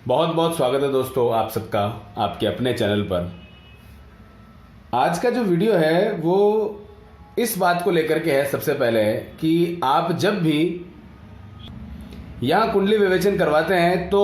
बहुत बहुत स्वागत है दोस्तों आप सबका आपके अपने चैनल पर। आज का जो वीडियो है वो इस बात को लेकर के है सबसे पहले कि आप जब भी यहाँ कुंडली विवेचन करवाते हैं तो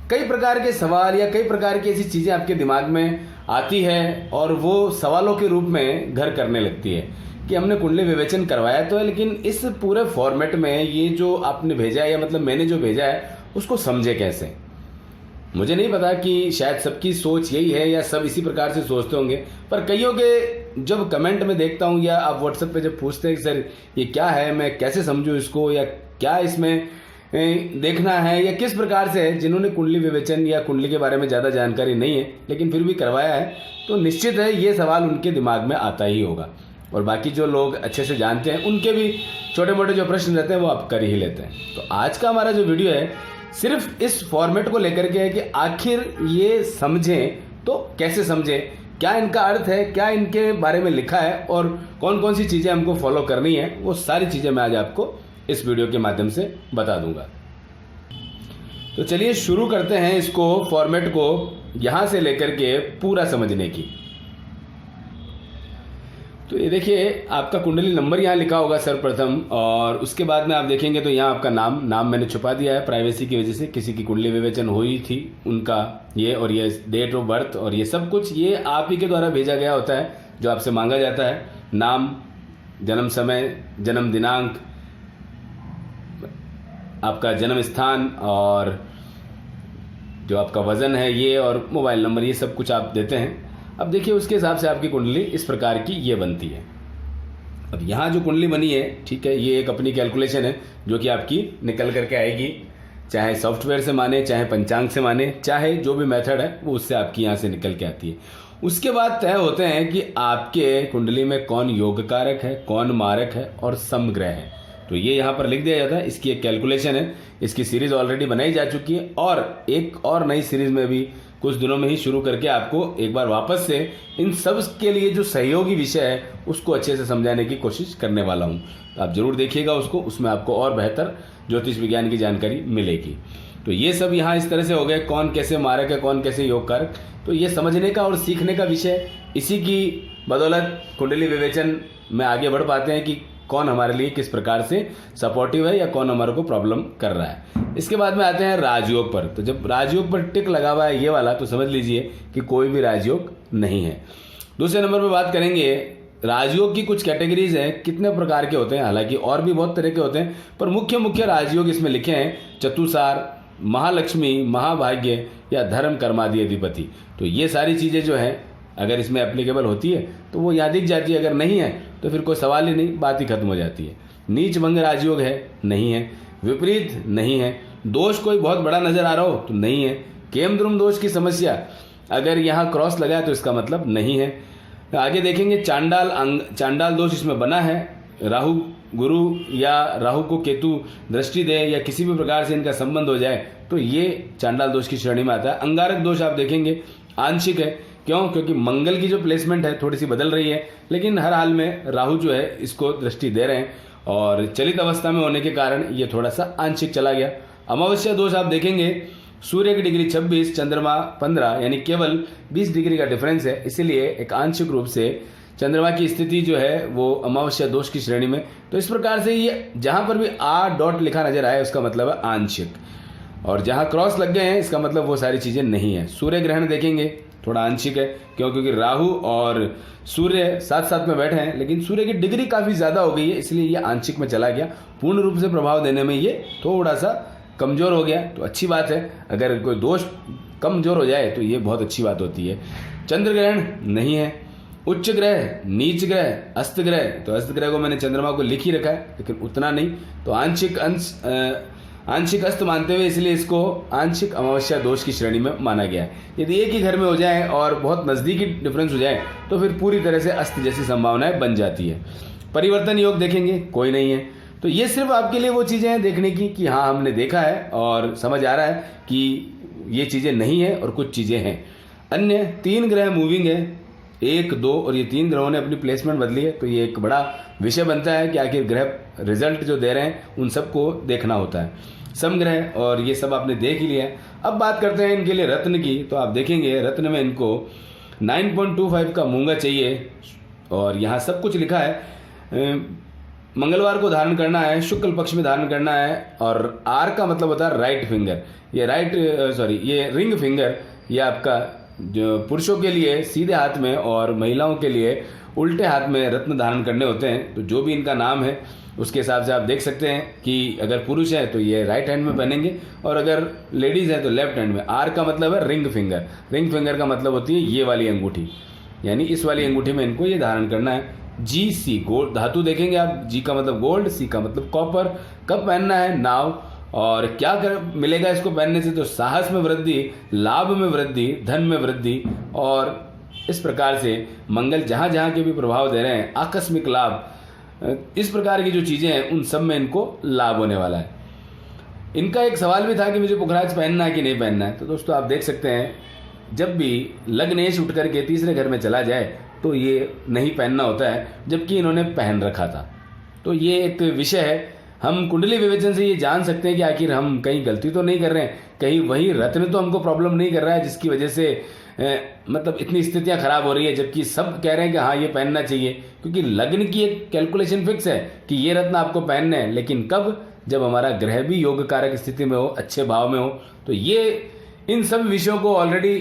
कई प्रकार के सवाल या कई प्रकार की ऐसी चीज़ें आपके दिमाग में आती है और वो सवालों के रूप में घर करने लगती है कि हमने कुंडली विवेचन करवाया तो है, लेकिन इस पूरे फॉर्मेट में ये जो आपने भेजा है या मतलब मैंने जो भेजा है उसको समझे कैसे। मुझे नहीं पता कि शायद सबकी सोच यही है या सब इसी प्रकार से सोचते होंगे, पर कईयों के जब कमेंट में देखता हूँ या आप व्हाट्सएप पे जब पूछते हैं कि सर ये क्या है, मैं कैसे समझूं इसको, या क्या इसमें देखना है या किस प्रकार से है, जिन्होंने कुंडली विवेचन या कुंडली के बारे में ज़्यादा जानकारी नहीं है लेकिन फिर भी करवाया है तो निश्चित है ये सवाल उनके दिमाग में आता ही होगा। और बाकी जो लोग अच्छे से जानते हैं उनके भी छोटे मोटे जो प्रश्न रहते हैं वो आप कर ही लेते हैं। तो आज का हमारा जो वीडियो है सिर्फ इस फॉर्मेट को लेकर के है कि आखिर ये समझें तो कैसे समझें, क्या इनका अर्थ है, क्या इनके बारे में लिखा है और कौन कौन सी चीज़ें हमको फॉलो करनी है, वो सारी चीज़ें मैं आज आपको इस वीडियो के माध्यम से बता दूंगा। तो चलिए शुरू करते हैं इसको, फॉर्मेट को यहाँ से लेकर के पूरा समझने की। तो ये देखिए आपका कुंडली नंबर यहाँ लिखा होगा सर्वप्रथम, और उसके बाद में आप देखेंगे तो यहाँ आपका नाम मैंने छुपा दिया है प्राइवेसी की वजह से। किसी की कुंडली विवेचन हुई थी उनका ये और ये डेट ऑफ बर्थ और ये सब कुछ ये आप ही के द्वारा भेजा गया होता है जो आपसे मांगा जाता है। नाम, जन्म समय, जन्म दिनांक, आपका जन्म स्थान और जो आपका वजन है ये, और मोबाइल नंबर, ये सब कुछ आप देते हैं। अब देखिए उसके हिसाब से आपकी कुंडली इस प्रकार की ये बनती है। अब यहाँ जो कुंडली बनी है, ठीक है, ये एक अपनी कैलकुलेशन है जो कि आपकी निकल करके आएगी, चाहे सॉफ्टवेयर से माने, चाहे पंचांग से माने, चाहे जो भी मेथड है वो उससे आपकी यहाँ से निकल के आती है। उसके बाद तय होते हैं कि आपके कुंडली में कौन योग कारक है, कौन मारक है और समग्रह है। तो ये यहाँ पर लिख दिया जाता है। इसकी एक कैलकुलेशन है, इसकी सीरीज ऑलरेडी बनाई जा चुकी है और एक और नई सीरीज में भी कुछ दिनों में ही शुरू करके आपको एक बार वापस से इन सब के लिए जो सहयोगी विषय है उसको अच्छे से समझाने की कोशिश करने वाला हूँ। तो आप जरूर देखिएगा उसको, उसमें आपको और बेहतर ज्योतिष विज्ञान की जानकारी मिलेगी। तो ये सब यहाँ इस तरह से हो गए, कौन कैसे मारक है, कौन कैसे योग कारक। तो ये समझने का और सीखने का विषय, इसी की बदौलत कुंडली विवेचन में आगे बढ़ पाते हैं कि कौन हमारे लिए किस प्रकार से सपोर्टिव है या कौन हमारे को प्रॉब्लम कर रहा है। इसके बाद में आते हैं राजयोग पर। तो जब राजयोग पर टिक लगा हुआ है ये वाला, तो समझ लीजिए कि कोई भी राजयोग नहीं है। दूसरे नंबर पर बात करेंगे राजयोग की कुछ कैटेगरीज हैं, कितने प्रकार के होते हैं, हालांकि और भी बहुत तरह के होते हैं पर मुख्य राजयोग इसमें लिखे हैं: चतुसार, महालक्ष्मी, महाभाग्य या धर्म कर्मादि अधिपति। तो ये सारी चीज़ें जो हैं अगर इसमें एप्लीकेबल होती है तो वो यहाँ दिख जाती है, अगर नहीं है तो फिर कोई सवाल ही नहीं, बात ही खत्म हो जाती है। नीच भंग राजयोग है, नहीं है। विपरीत नहीं है। दोष कोई बहुत बड़ा नजर आ रहा हो तो नहीं है। केम द्रुम दोष की समस्या, अगर यहाँ क्रॉस लगा है तो इसका मतलब नहीं है। आगे देखेंगे चांडाल दोष इसमें बना है, राहु गुरु या राहु को केतु दृष्टि दे या किसी भी प्रकार से इनका संबंध हो जाए तो ये चांडाल दोष की श्रेणी में आता है। अंगारक दोष आप देखेंगे आंशिक है, क्यों? क्योंकि मंगल की जो प्लेसमेंट है थोड़ी सी बदल रही है, लेकिन हर हाल में राहु जो है इसको दृष्टि दे रहे हैं और चलित अवस्था में होने के कारण ये थोड़ा सा आंशिक चला गया। अमावस्या दोष आप देखेंगे, सूर्य की डिग्री 26, चंद्रमा 15, यानी केवल 20 डिग्री का डिफरेंस है, इसीलिए एक आंशिक रूप से चंद्रमा की स्थिति जो है वो अमावस्या दोष की श्रेणी में। तो इस प्रकार से ये जहां पर भी आ डॉट लिखा नजर आए उसका मतलब है आंशिक, और जहां क्रॉस लग गए हैं इसका मतलब वो सारी चीजें नहीं है। सूर्य ग्रहण देखेंगे थोड़ा आंशिक है, क्योंकि राहु और सूर्य साथ साथ में बैठे हैं, लेकिन सूर्य की डिग्री काफी ज्यादा हो गई है इसलिए ये आंशिक में चला गया। पूर्ण रूप से प्रभाव देने में ये थोड़ा सा कमजोर हो गया, तो अच्छी बात है। अगर कोई दोष कमजोर हो जाए तो ये बहुत अच्छी बात होती है। चंद्र ग्रहण नहीं है। उच्च ग्रह, नीच ग्रह, अस्त ग्रह, तो अस्त ग्रह को मैंने चंद्रमा को लिख ही रखा है लेकिन उतना नहीं, तो आंशिक अस्त मानते हुए इसलिए इसको आंशिक अमावस्या दोष की श्रेणी में माना गया है। यदि एक ही घर में हो जाए और बहुत नजदीकी डिफरेंस हो जाए तो फिर पूरी तरह से अस्त जैसी संभावनाएं बन जाती है। परिवर्तन योग देखेंगे, कोई नहीं है। तो ये सिर्फ आपके लिए वो चीजें हैं देखने की कि हाँ हमने देखा है और समझ आ रहा है कि ये चीजें नहीं है और कुछ चीजें हैं। अन्य 3 ग्रह मूविंग है, 1, 2 और ये 3 ग्रहों ने अपनी प्लेसमेंट बदली है, तो ये एक बड़ा विषय बनता है कि आखिर ग्रह रिजल्ट जो दे रहे हैं उन सबको देखना होता है। समग्रह और ये सब आपने देख ही लिया है। अब बात करते हैं इनके लिए रत्न की। तो आप देखेंगे रत्न में इनको 9.25 का मूंगा चाहिए और यहाँ सब कुछ लिखा है। मंगलवार को धारण करना है, शुक्ल पक्ष में धारण करना है और आर का मतलब होता है राइट फिंगर। ये रिंग फिंगर, ये आपका जो पुरुषों के लिए सीधे हाथ में और महिलाओं के लिए उल्टे हाथ में रत्न धारण करने होते हैं। तो जो भी इनका नाम है उसके हिसाब से आप देख सकते हैं कि अगर पुरुष है तो ये राइट हैंड में पहनेंगे और अगर लेडीज़ है तो लेफ्ट हैंड में। आर का मतलब है रिंग फिंगर। रिंग फिंगर का मतलब होती है ये वाली अंगूठी, यानी इस वाली अंगूठी में इनको ये धारण करना है। जी सी गोल्ड धातु देखेंगे आप, जी का मतलब गोल्ड, सी का मतलब कॉपर। कब पहनना है? नाव। और क्या मिलेगा इसको पहनने से? तो साहस में वृद्धि, लाभ में वृद्धि, धन में वृद्धि और इस प्रकार से मंगल जहाँ जहाँ के भी प्रभाव दे रहे हैं, आकस्मिक लाभ, इस प्रकार की जो चीज़ें हैं उन सब में इनको लाभ होने वाला है। इनका एक सवाल भी था कि मुझे पुखराज पहनना है कि नहीं पहनना है। तो दोस्तों आप देख सकते हैं जब भी लग्नेश उठ करके तीसरे घर में चला जाए तो ये नहीं पहनना होता है, जबकि इन्होंने पहन रखा था। तो ये एक विषय है। हम कुंडली विवेचन से ये जान सकते हैं कि आखिर हम कहीं गलती तो नहीं कर रहे हैं, कहीं वही रत्न तो हमको प्रॉब्लम नहीं कर रहा है जिसकी वजह से मतलब इतनी स्थितियां खराब हो रही है, जबकि सब कह रहे हैं कि हाँ ये पहनना चाहिए। क्योंकि लग्न की एक कैलकुलेशन फिक्स है कि ये रत्न आपको पहनने हैं, लेकिन कब? जब हमारा ग्रह भी योग कारक स्थिति में हो, अच्छे भाव में हो। तो ये इन सब विषयों को ऑलरेडी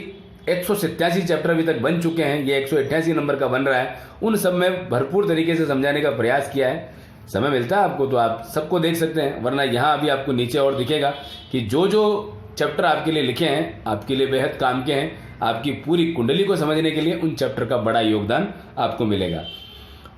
187 चैप्टर अभी तक बन चुके हैं, ये 188 नंबर का बन रहा है। उन सब में भरपूर तरीके से समझाने का प्रयास किया है। समय मिलता है आपको तो आप सबको देख सकते हैं, वरना यहाँ अभी आपको नीचे और दिखेगा कि जो जो चैप्टर आपके लिए लिखे हैं आपके लिए बेहद काम के हैं। आपकी पूरी कुंडली को समझने के लिए उन चैप्टर का बड़ा योगदान आपको मिलेगा।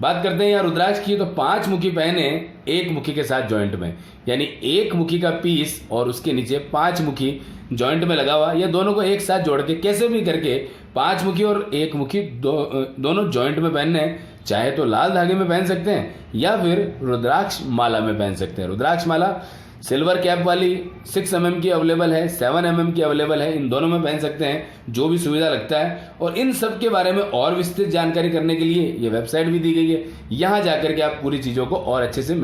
बात करते हैं यहाँ रुद्राक्ष की। तो 5 मुखी पहने एक मुखी के साथ जॉइंट में, यानी एक मुखी का पीस और उसके नीचे 5 मुखी जॉइंट में लगा हुआ, या दोनों को एक साथ जोड़ के कैसे भी करके 5 मुखी और एक मुखी दोनों जॉइंट में पहनने हैं। चाहे तो लाल धागे में पहन सकते हैं या फिर रुद्राक्ष माला में पहन सकते हैं। रुद्राक्ष माला सिल्वर कैप वाली 6 mm की अवेलेबल है, 7 mm की अवेलेबल है, इन दोनों में पहन सकते हैं, जो भी सुविधा लगता है। और इन सब के बारे में और विस्तृत जानकारी करने के लिए ये वेबसाइट भी दी गई है, यहाँ जाकर के आप पूरी चीज़ों को और अच्छे से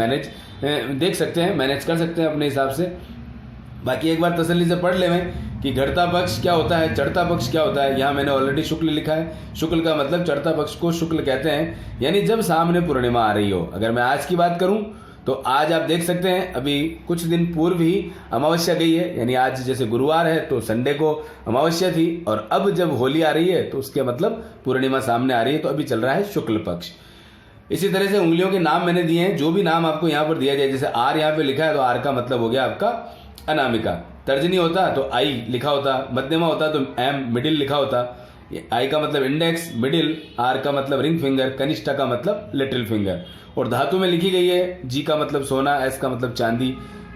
देख सकते हैं, मैनेज कर सकते हैं अपने हिसाब से। बाकी एक बार तसल्ली से पढ़ लें कि घटता पक्ष क्या होता है, चढ़ता पक्ष क्या होता है। यहाँ मैंने ऑलरेडी शुक्ल लिखा है। शुक्ल का मतलब चढ़ता पक्ष को शुक्ल कहते हैं, यानी जब सामने पूर्णिमा आ रही हो। अगर मैं आज की बात करूं तो आज आप देख सकते हैं अभी कुछ दिन पूर्व ही अमावस्या गई है, यानी आज जैसे गुरुवार है तो संडे को अमावस्या थी, और अब जब होली आ रही है तो उसके मतलब पूर्णिमा सामने आ रही है। तो अभी चल रहा है शुक्ल पक्ष। इसी तरह से उंगलियों के नाम मैंने दिए हैं, जो भी नाम आपको यहाँ पर दिया जाए, जैसे आर यहाँ पे लिखा है तो आर का मतलब हो गया आपका अनामिका। तर्जनी होता तो आई लिखा होता, मध्यमा होता तो एम मिडिल लिखा होता। आई का मतलब इंडेक्स, मिडिल, आर का मतलब रिंग फिंगर, कनिष्ठा का मतलब लिटिल फिंगर। और धातु में लिखी गई है, जी का मतलब सोना, एस का मतलब चांदी,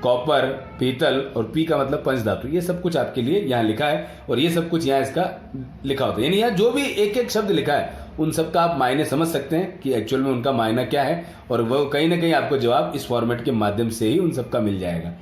कॉपर, पीतल और पी का मतलब पंच धातु। ये सब कुछ आपके लिए यहाँ लिखा है और ये सब कुछ यहाँ इसका लिखा होता है, यानी यहाँ जो भी एक एक शब्द लिखा है उन सब का आप मायने समझ सकते हैं कि एक्चुअल में उनका मायना क्या है, और वो कहीं ना कहीं आपको जवाब इस फॉर्मेट के माध्यम से ही उन सब का मिल जाएगा।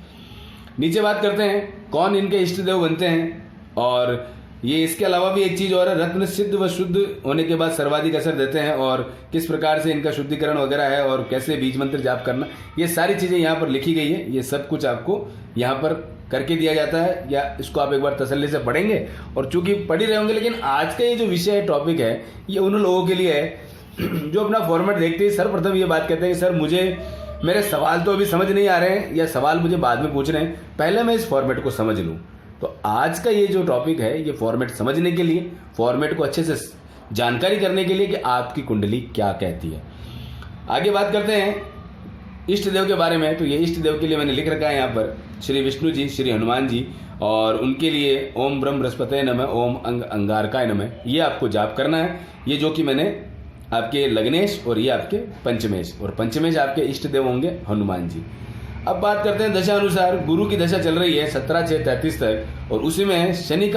नीचे बात करते हैं कौन इनके इष्ट देव बनते हैं, और ये इसके अलावा भी एक चीज़ और है, रत्न सिद्ध व शुद्ध होने के बाद सर्वाधिक असर देते हैं, और किस प्रकार से इनका शुद्धिकरण वगैरह है, और कैसे बीज मंत्र जाप करना, ये सारी चीज़ें यहाँ पर लिखी गई है। ये सब कुछ आपको यहाँ पर करके दिया जाता है, या इसको आप एक बार तसल्ली से पढ़ेंगे और चूंकि पढ़ ही रहे होंगे। लेकिन आज का ये जो विषय है, टॉपिक है, ये उन लोगों के लिए है जो अपना फॉर्मेट देखते ही सर्वप्रथम ये बात कहते हैं कि सर मुझे मेरे सवाल तो अभी समझ नहीं आ रहे हैं, या सवाल मुझे बाद में पूछ रहे हैं, पहले मैं इस फॉर्मेट को समझ लूँ। तो आज का ये जो टॉपिक है, ये फॉर्मेट समझने के लिए, फॉर्मेट को अच्छे से जानकारी करने के लिए कि आपकी कुंडली क्या कहती है। आगे बात करते हैं इष्ट देव के बारे में। तो ये इष्ट देव के लिए मैंने लिख रखा है यहाँ पर श्री विष्णु जी, श्री हनुमान जी, और उनके लिए ओम ब्रह्म बृहस्पते नमः, ओम अंग अंगारकाय नमः, ये आपको जाप करना है। ये जो कि मैंने आपके लग्नेश और ये आपके पंचमेश, और पंचमेश आपके इष्ट देव होंगे हनुमान जी। अब बात करते हैं दशा अनुसार। गुरु की दशा चल रही है 17/6/33 तक, और उसी में शनि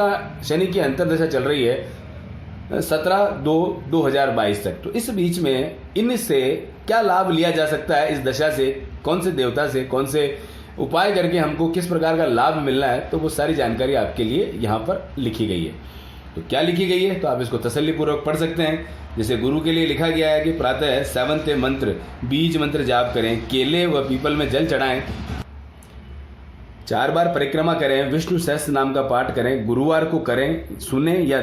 की अंतर्दशा चल रही है 17/2/2022 तक। तो इस बीच में इनसे क्या लाभ लिया जा सकता है, इस दशा से कौन से देवता से कौन से उपाय करके हमको किस प्रकार का लाभ मिलना है, तो वो सारी जानकारी आपके लिए यहाँ पर लिखी गई है। तो क्या लिखी गई है, तो आप इसको तसल्लीपूर्वक पढ़ सकते हैं। जैसे गुरु के लिए लिखा गया है कि प्रातः 7वें मंत्र बीज मंत्र जाप करें, केले व पीपल में जल चढ़ाएं, 4 बार परिक्रमा करें, विष्णु सहस्त्र नाम का पाठ करें, गुरुवार को करें, सुने या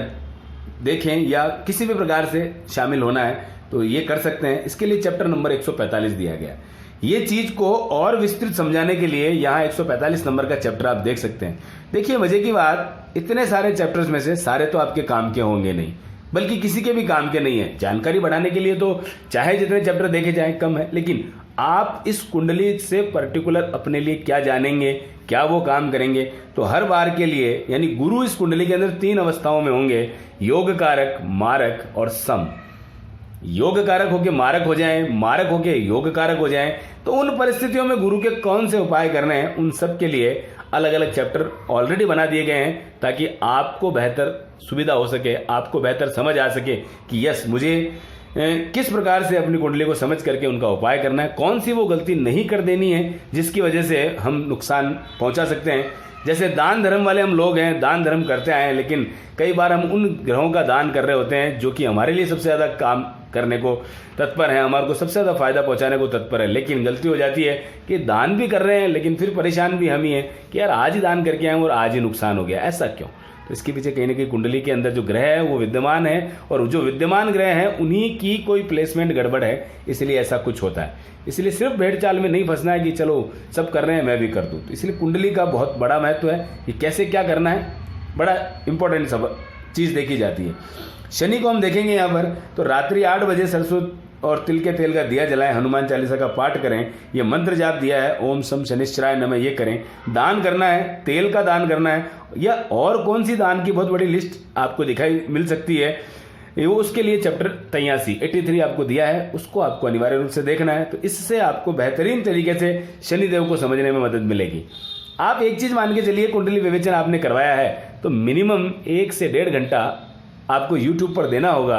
देखें या किसी भी प्रकार से शामिल होना है तो ये कर सकते हैं। इसके लिए चैप्टर नंबर 145 दिया गया। ये चीज को और विस्तृत समझाने के लिए यहाँ 145 नंबर का चैप्टर आप देख सकते हैं। देखिए मजे की बात, इतने सारे चैप्टर्स में से सारे तो आपके काम के होंगे नहीं, बल्कि किसी के भी काम के नहीं है। जानकारी बढ़ाने के लिए तो चाहे जितने चैप्टर देखे जाएं कम है, लेकिन आप इस कुंडली से पर्टिकुलर अपने लिए क्या जानेंगे, क्या वो काम करेंगे, तो हर बार के लिए यानी गुरु इस कुंडली के अंदर 3 अवस्थाओं में होंगे, योग कारक, मारक और सम। योग कारक होके मारक हो जाएं, मारक होके योग कारक हो जाएं, तो उन परिस्थितियों में गुरु के कौन से उपाय करने हैं, उन सब के लिए अलग अलग चैप्टर ऑलरेडी बना दिए गए हैं, ताकि आपको बेहतर सुविधा हो सके, आपको बेहतर समझ आ सके कि यस मुझे किस प्रकार से अपनी कुंडली को समझ करके उनका उपाय करना है, कौन सी वो गलती नहीं कर देनी है जिसकी वजह से हम नुकसान पहुंचा सकते हैं। जैसे दान धर्म वाले हम लोग हैं, दान धर्म करते आए हैं, लेकिन कई बार हम उन ग्रहों का दान कर रहे होते हैं जो कि हमारे लिए सबसे ज़्यादा काम करने को तत्पर है, हमारे को सबसे ज़्यादा फायदा पहुंचाने को तत्पर है, लेकिन गलती हो जाती है कि दान भी कर रहे हैं लेकिन फिर परेशान भी हम ही हैं कि यार आज ही दान करके आए और आज ही नुकसान हो गया। ऐसा क्यों? तो इसके पीछे कहीं ना कहीं कुंडली के अंदर जो ग्रह है वो विद्यमान है, और जो विद्यमान ग्रह हैं उन्हीं की कोई प्लेसमेंट गड़बड़ है, इसलिए ऐसा कुछ होता है। इसलिए सिर्फ भेड़ चाल में नहीं फंसना है कि चलो सब कर रहे हैं मैं भी कर दूं। तो इसलिए कुंडली का बहुत बड़ा महत्व है कि कैसे क्या करना है, बड़ा इंपॉर्टेंट सब चीज़ देखी जाती है। शनि को हम देखेंगे यहाँ पर, तो रात्रि 8 बजे सरसों और तिल के तेल का दिया जलाएं, हनुमान चालीसा का पाठ करें, ये मंत्र जाप दिया है ओम सम शनिश्चराय नमः, ये करें। दान करना है, तेल का दान करना है, या और कौन सी दान की बहुत बड़ी लिस्ट आपको दिखाई मिल सकती है, वो उसके लिए चैप्टर 83 आपको दिया है, उसको आपको अनिवार्य रूप से देखना है। तो इससे आपको बेहतरीन तरीके से शनिदेव को समझने में मदद मिलेगी। आप एक चीज मान के चलिए, कुंडली विवेचन आपने करवाया है तो मिनिमम 1 से 1.5 घंटा आपको यूट्यूब पर देना होगा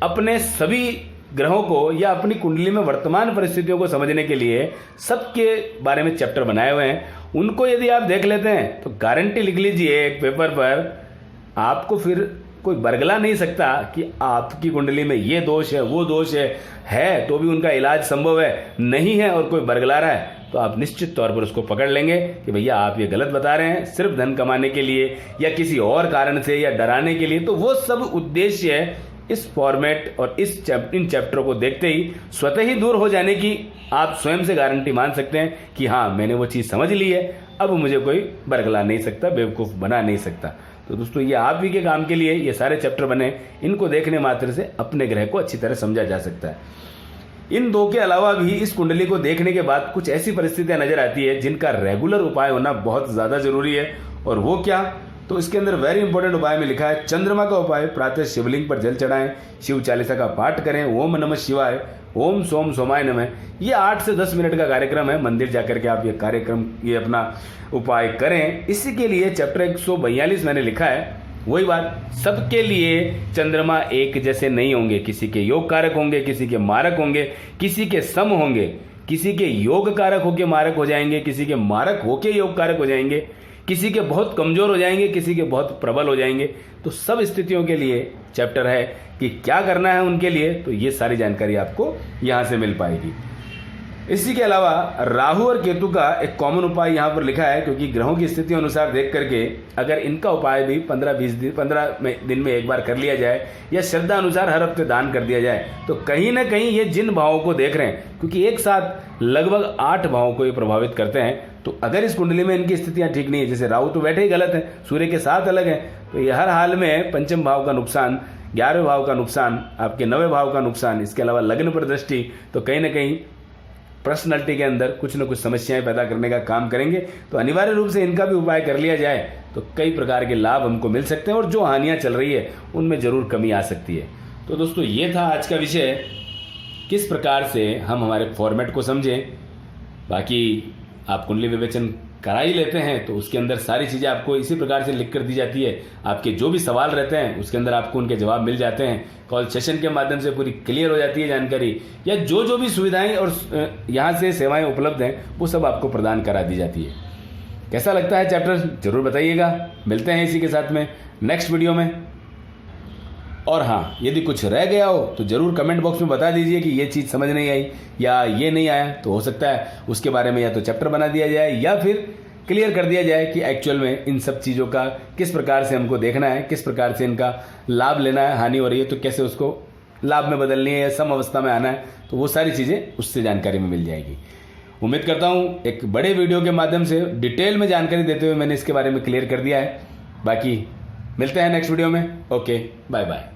अपने सभी ग्रहों को या अपनी कुंडली में वर्तमान परिस्थितियों को समझने के लिए। सबके बारे में चैप्टर बनाए हुए हैं, उनको यदि आप देख लेते हैं तो गारंटी लिख लीजिए एक पेपर पर, आपको फिर कोई बरगला नहीं सकता कि आपकी कुंडली में ये दोष है वो दोष है तो भी उनका इलाज संभव है, नहीं है और कोई बरगला रहा है तो आप निश्चित तौर पर उसको पकड़ लेंगे कि भैया आप ये गलत बता रहे हैं सिर्फ धन कमाने के लिए या किसी और कारण से या डराने के लिए। तो वो सब उद्देश्य है इस फॉर्मेट और इन चैप्टरों को देखते ही स्वतः ही दूर हो जाने की आप स्वयं से गारंटी मान सकते हैं कि हाँ मैंने वो चीज़ समझ ली है, अब मुझे कोई बरगला नहीं सकता, बेवकूफ़ बना नहीं सकता। तो दोस्तों ये आप ही के काम के लिए ये सारे चैप्टर बने, इनको देखने मात्र से अपने ग्रह को अच्छी तरह समझा जा सकता है। इन 2 के अलावा भी इस कुंडली को देखने के बाद कुछ ऐसी परिस्थितियां नजर आती है जिनका रेगुलर उपाय होना बहुत ज़्यादा जरूरी है। और वो क्या, तो इसके अंदर वेरी इंपॉर्टेंट उपाय में लिखा है चंद्रमा का उपाय, प्रातः शिवलिंग पर जल चढ़ाएं, शिव चालीसा का पाठ करें, ओम नमः शिवाय, ओम सोम सोमाय नमः। ये 8 से 10 मिनट का कार्यक्रम है, मंदिर जाकर के आप ये अपना उपाय करें। इसी के लिए चैप्टर 142 मैंने लिखा है, वही बात, सबके लिए चंद्रमा एक जैसे नहीं होंगे, किसी के योग कारक होंगे, किसी के मारक होंगे, किसी के सम होंगे, किसी के योग कारक होके मारक हो जाएंगे, किसी के मारक होके योग कारक हो जाएंगे, किसी के बहुत कमजोर हो जाएंगे, किसी के बहुत प्रबल हो जाएंगे। तो सब स्थितियों के लिए चैप्टर है कि क्या करना है उनके लिए, तो ये सारी जानकारी आपको यहाँ से मिल पाएगी। इसी के अलावा राहु और केतु का एक कॉमन उपाय यहाँ पर लिखा है, क्योंकि ग्रहों की स्थिति अनुसार देख करके अगर इनका उपाय भी 15 दिन में एक बार कर लिया जाए या श्रद्धा अनुसार हर हफ्ते दान कर दिया जाए, तो कहीं ना कहीं ये जिन भावों को देख रहे हैं, क्योंकि एक साथ लगभग 8 भावों को ये प्रभावित करते हैं, तो अगर इस कुंडली में इनकी स्थितियां ठीक नहीं है, जैसे राहु तो बैठे ही गलत है, सूर्य के साथ अलग है, तो ये हर हाल में पंचम भाव का नुकसान, 11वें भाव का नुकसान, आपके 9वें भाव का नुकसान, इसके अलावा लग्न पर दृष्टि, तो कहीं ना कहीं पर्सनैलिटी के अंदर कुछ न कुछ समस्याएं पैदा करने का काम करेंगे। तो अनिवार्य रूप से इनका भी उपाय कर लिया जाए तो कई प्रकार के लाभ हमको मिल सकते हैं और जो हानियां चल रही है उनमें जरूर कमी आ सकती है। तो दोस्तों ये था आज का विषय, किस प्रकार से हम हमारे फॉर्मेट को समझें। बाकी आप कुंडली विवेचन करा ही लेते हैं तो उसके अंदर सारी चीज़ें आपको इसी प्रकार से लिख कर दी जाती है, आपके जो भी सवाल रहते हैं उसके अंदर आपको उनके जवाब मिल जाते हैं, कॉल सेशन के माध्यम से पूरी क्लियर हो जाती है जानकारी, या जो भी सुविधाएं और यहाँ से सेवाएं उपलब्ध हैं वो सब आपको प्रदान करा दी जाती है। कैसा लगता है चैप्टर जरूर बताइएगा। मिलते हैं इसी के साथ में नेक्स्ट वीडियो में। और हाँ, यदि कुछ रह गया हो तो ज़रूर कमेंट बॉक्स में बता दीजिए कि ये चीज़ समझ नहीं आई या ये नहीं आया, तो हो सकता है उसके बारे में या तो चैप्टर बना दिया जाए या फिर क्लियर कर दिया जाए कि एक्चुअल में इन सब चीज़ों का किस प्रकार से हमको देखना है, किस प्रकार से इनका लाभ लेना है, हानि हो रही है तो कैसे उसको लाभ में बदलनी है या सम अवस्था में आना है, तो वो सारी चीज़ें उससे जानकारी में मिल जाएगी। उम्मीद करता हूँ एक बड़े वीडियो के माध्यम से डिटेल में जानकारी देते हुए मैंने इसके बारे में क्लियर कर दिया है। बाकी मिलते हैं नेक्स्ट वीडियो में। Okay, bye bye.